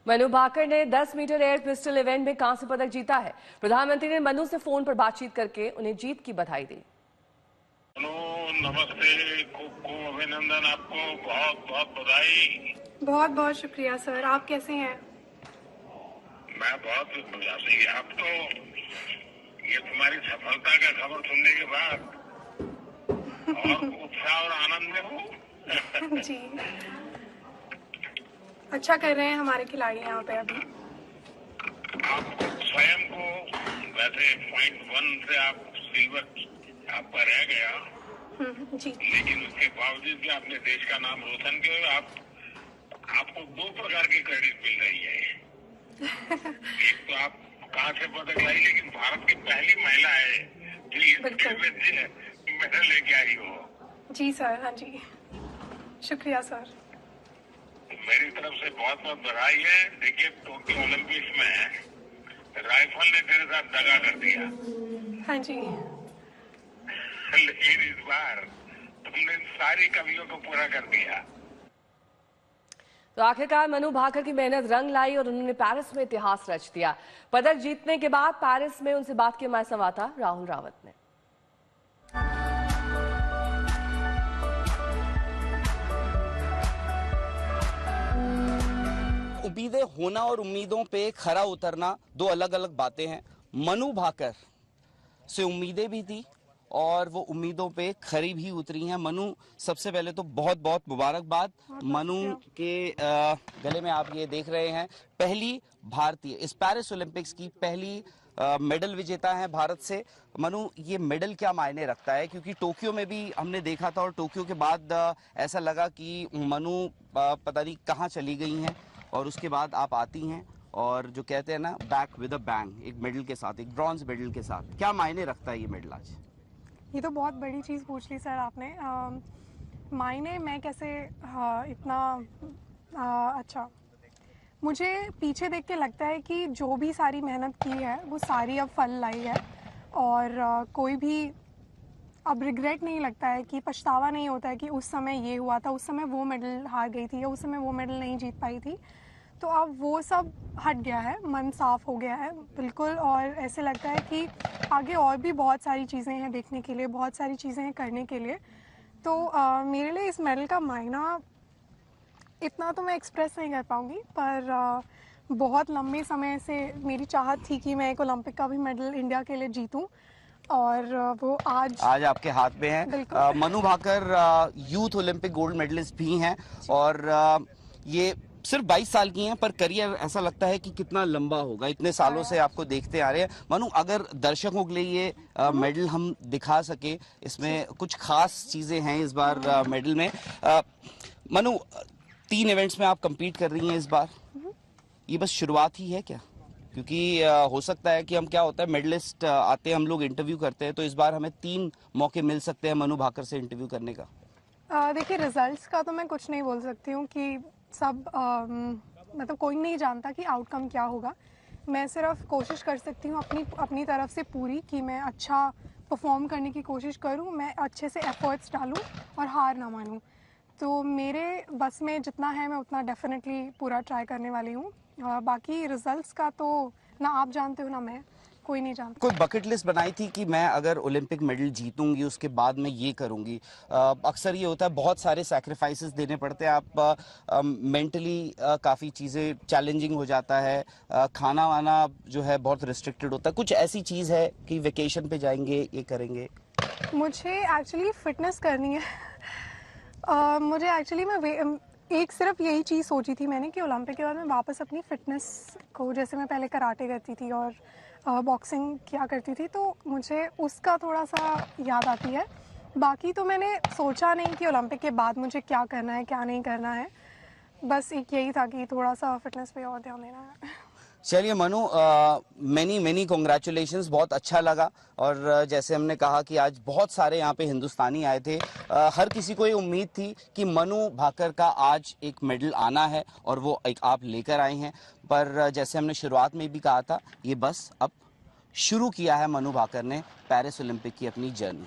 मनु भाकर ने 10 metre air pistol event में कांस्य पदक जीता है। प्रधानमंत्री ने मनु से फोन पर बातचीत करके उन्हें जीत की बधाई दी। नमस्ते, खूब अभिनंदन, आपको बहुत बहुत बधाई। बहुत बहुत शुक्रिया सर। आप कैसे हैं? मैं बहुत बढ़िया से। आप तो ये तुम्हारी सफलता का खबर सुनने के बाद और उत्साह और आनंद में हूँ। जी, अच्छा कर रहे हैं हमारे खिलाड़ी यहाँ पे अभी। आप स्वयं को वैसे .1 से आप सिल्वर आपका रह गया, जी, लेकिन उसके बावजूद भी आपने देश का नाम रोशन किया। आपको दो प्रकार की क्रेडिट मिल रही है। एक तो आप कहाँ से पदक लाई, लेकिन भारत की पहली महिला है जो इस मेडल लेके आई हो। जी सर। हाँ जी, शुक्रिया सर। मेरी तरफ से बहुत बहुत बधाई है। देखिए, टोक्यो ओलंपिक्स में राइफल ने तेरे साथ दगा कर दिया। हाँ जी, लेकिन इस बार तुमने सारी कमियों को पूरा कर दिया। तो आखिरकार मनु भाकर की मेहनत रंग लाई और उन्होंने पेरिस में इतिहास रच दिया। पदक जीतने के बाद पेरिस में उनसे बात की हमारे संवाददाता राहुल रावत ने। उम्मीदें होना और उम्मीदों पे खरा उतरना दो अलग अलग बातें हैं। मनु भाकर से उम्मीदें भी थी और वो उम्मीदों पे खरी भी उतरी हैं। मनु, सबसे पहले तो बहुत बहुत मुबारकबाद। मनु के गले में आप ये देख रहे हैं पहली भारतीय, इस पेरिस ओलंपिक्स की पहली मेडल विजेता है भारत से। मनु, ये मेडल क्या मायने रखता है? क्योंकि टोक्यो में भी हमने देखा था और टोक्यो के बाद ऐसा लगा कि मनु पता नहीं कहाँ चली गई हैं और उसके बाद आप आती हैं और जो कहते हैं ना, बैक विद अ बैंग, एक मेडल के साथ, एक ब्रॉन्ज मेडल के साथ। क्या मायने रखता है ये मेडल आज? ये तो बहुत बड़ी चीज़ पूछ ली सर आपने। मायने मैं कैसे इतना अच्छा, मुझे पीछे देख के लगता है कि जो भी सारी मेहनत की है वो सारी अब फल लाई है और कोई भी अब रिग्रेट नहीं लगता है, कि पछतावा नहीं होता है कि उस समय ये हुआ था, उस समय वो मेडल हार गई थी या उस समय वो मेडल नहीं जीत पाई थी। तो अब वो सब हट गया है, मन साफ हो गया है बिल्कुल। और ऐसे लगता है कि आगे और भी बहुत सारी चीज़ें हैं देखने के लिए, बहुत सारी चीज़ें हैं करने के लिए। तो मेरे लिए इस मेडल का मायना इतना तो मैं एक्सप्रेस नहीं कर पाऊँगी, पर बहुत लंबे समय से मेरी चाहत थी कि मैं एक ओलंपिक का भी मेडल इंडिया के लिए जीतूँ और वो आज आपके हाथ में है। Manu Bhaker youth Olympic gold medallist भी हैं और ये सिर्फ 22 साल की हैं, पर करियर ऐसा लगता है कि कितना लंबा होगा। इतने सालों से आपको देखते आ रहे हैं। मनु, अगर दर्शकों के लिए ये मेडल हम दिखा सके, इसमें कुछ खास चीजें हैं इस बार मेडल में। मनु, 3 इवेंट्स में आप compete कर रही हैं इस बार। ये बस शुरुआत ही है क्या? क्योंकि हो सकता है कि हम, क्या होता है, मेडलिस्ट आते हैं, हम लोग इंटरव्यू करते हैं, तो इस बार हमें 3 मौके मिल सकते हैं मनु भाकर से इंटरव्यू करने का। देखिए, रिजल्ट्स का तो मैं कुछ नहीं बोल सकती हूँ कि सब मतलब कोई नहीं जानता कि आउटकम क्या होगा। मैं सिर्फ कोशिश कर सकती हूँ अपनी तरफ से पूरी, कि मैं अच्छा परफॉर्म करने की कोशिश करूँ, मैं अच्छे से एफर्ट्स डालूँ और हार ना मानूँ। तो मेरे बस में जितना है मैं उतना डेफिनेटली पूरा ट्राई करने वाली हूँ। बाकी रिजल्ट्स का तो ना आप जानते हो ना मैं, कोई नहीं जानता। कोई बकेट लिस्ट बनाई थी कि मैं अगर ओलंपिक मेडल जीतूंगी उसके बाद मैं ये करूंगी? अक्सर ये होता है, बहुत सारे सैक्रिफाइसेस देने पड़ते हैं। आप मेंटली काफ़ी चीज़ें चैलेंजिंग हो जाता है, खाना वाना जो है बहुत रिस्ट्रिक्टेड होता है। कुछ ऐसी चीज़ है कि वेकेशन पे जाएंगे, ये करेंगे? मुझे एक्चुअली फिटनेस करनी है। मुझे एक्चुअली मैं एक सिर्फ यही चीज़ सोची थी मैंने कि ओलंपिक के बाद मैं वापस अपनी फ़िटनेस को, जैसे मैं पहले कराटे करती थी और बॉक्सिंग किया करती थी, तो मुझे उसका थोड़ा सा याद आती है। बाकी तो मैंने सोचा नहीं कि ओलंपिक के बाद मुझे क्या करना है क्या नहीं करना है। बस एक यही था कि थोड़ा सा फिटनेस पे और ध्यान देना है। चलिए मनु, मेनी कॉन्ग्रेचुलेशंस, बहुत अच्छा लगा। और जैसे हमने कहा कि आज बहुत सारे यहाँ पे हिंदुस्तानी आए थे। हर किसी को ये उम्मीद थी कि मनु भाकर का आज एक मेडल आना है और वो एक आप लेकर आए हैं। पर जैसे हमने शुरुआत में भी कहा था, ये बस अब शुरू किया है मनु भाकर ने पेरिस ओलंपिक की अपनी जर्नी।